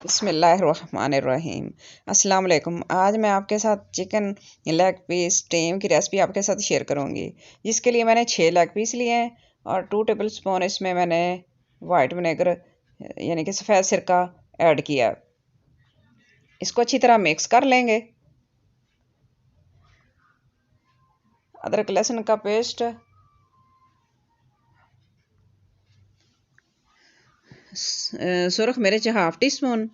बिस्मिल्लाहिर्रहमानिर्रहीम। अस्सलाम वालेकुम। आज मैं आपके साथ चिकन लेग पीस स्टीम की रेसिपी आपके साथ शेयर करूंगी, जिसके लिए मैंने 6 लेग पीस लिए हैं और 2 टेबल स्पून इसमें मैंने वाइट विनेगर यानी कि सफ़ेद सिरका ऐड किया। इसको अच्छी तरह मिक्स कर लेंगे। अदरक लहसुन का पेस्ट, सुरख मिर्च हाफ टी स्पून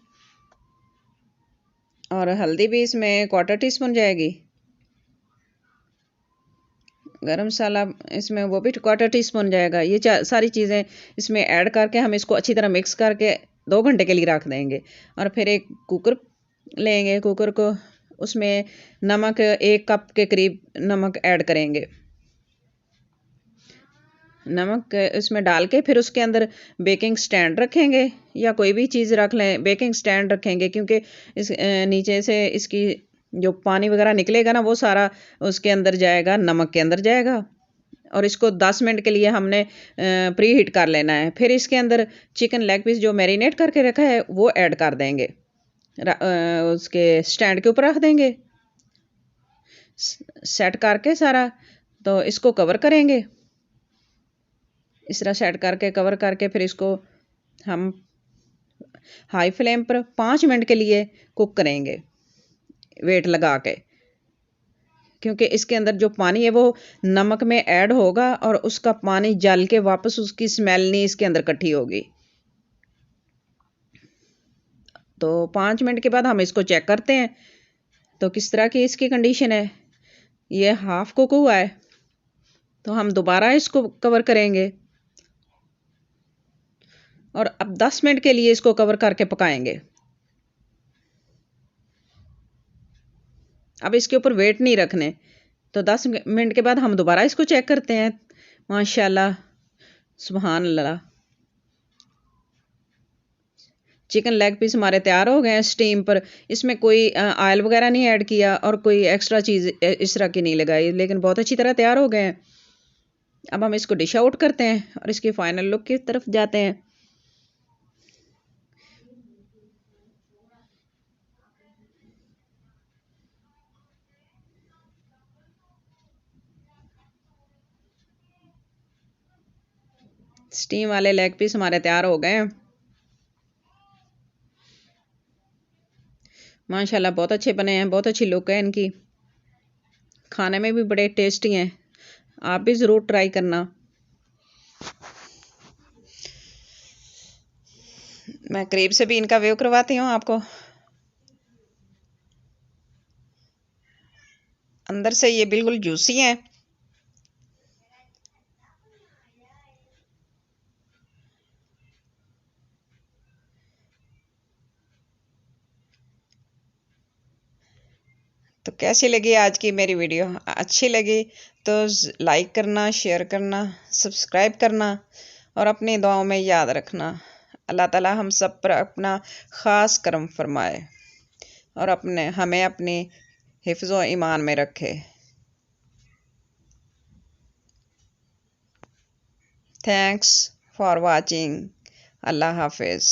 और हल्दी भी इसमें क्वार्टर टी स्पून जाएगी। गरम मसाला इसमें वो भी क्वार्टर टी स्पून जाएगा। ये सारी चीज़ें इसमें ऐड करके हम इसको अच्छी तरह मिक्स करके 2 घंटे के लिए रख देंगे। और फिर एक कुकर लेंगे। कुकर को उसमें नमक 1 कप के करीब नमक ऐड करेंगे। नमक इसमें डाल के फिर उसके अंदर बेकिंग स्टैंड रखेंगे या कोई भी चीज़ रख लें। बेकिंग स्टैंड रखेंगे क्योंकि इस नीचे से इसकी जो पानी वगैरह निकलेगा ना वो सारा उसके अंदर जाएगा, नमक के अंदर जाएगा। और इसको 10 मिनट के लिए हमने प्री हीट कर लेना है। फिर इसके अंदर चिकन लेग पीस जो मैरिनेट करके रखा है वो ऐड कर देंगे। उसके स्टैंड के ऊपर रख देंगे। सेट करके सारा तो इसको कवर करेंगे। इस तरह सेट करके कवर करके फिर इसको हम हाई फ्लेम पर 5 मिनट के लिए कुक करेंगे वेट लगा के, क्योंकि इसके अंदर जो पानी है वो नमक में ऐड होगा और उसका पानी जल के वापस उसकी स्मेल नहीं इसके अंदर इकट्ठी होगी। तो 5 मिनट के बाद हम इसको चेक करते हैं तो किस तरह की इसकी कंडीशन है। ये हाफ कुक हुआ है तो हम दोबारा इसको कवर करेंगे और अब 10 मिनट के लिए इसको कवर करके पकाएंगे। अब इसके ऊपर वेट नहीं रखने। तो 10 मिनट के बाद हम दोबारा इसको चेक करते हैं। माशाल्लाह, सुभान अल्लाह, चिकन लेग पीस हमारे तैयार हो गए हैं स्टीम पर। इसमें कोई ऑयल वगैरह नहीं ऐड किया और कोई एक्स्ट्रा चीज़ इस तरह की नहीं लगाई, लेकिन बहुत अच्छी तरह तैयार हो गए हैं। अब हम इसको डिश आउट करते हैं और इसकी फाइनल लुक की तरफ जाते हैं। स्टीम वाले लेग पीस हमारे तैयार हो गए हैं। माशाल्लाह बहुत अच्छे बने हैं, बहुत अच्छी लुक है इनकी। खाने में भी बड़े टेस्टी हैं। आप भी ज़रूर ट्राई करना। मैं करीब से भी इनका व्यू करवाती हूँ आपको। अंदर से ये बिल्कुल जूसी हैं। तो कैसी लगी आज की मेरी वीडियो? अच्छी लगी तो लाइक करना, शेयर करना, सब्सक्राइब करना और अपनी दुआओं में याद रखना। अल्लाह ताला हम सब पर अपना ख़ास करम फरमाए और हमें अपनी हिफ्ज़ व ईमान में रखे। Thanks for watching. अल्लाह हाफिज़।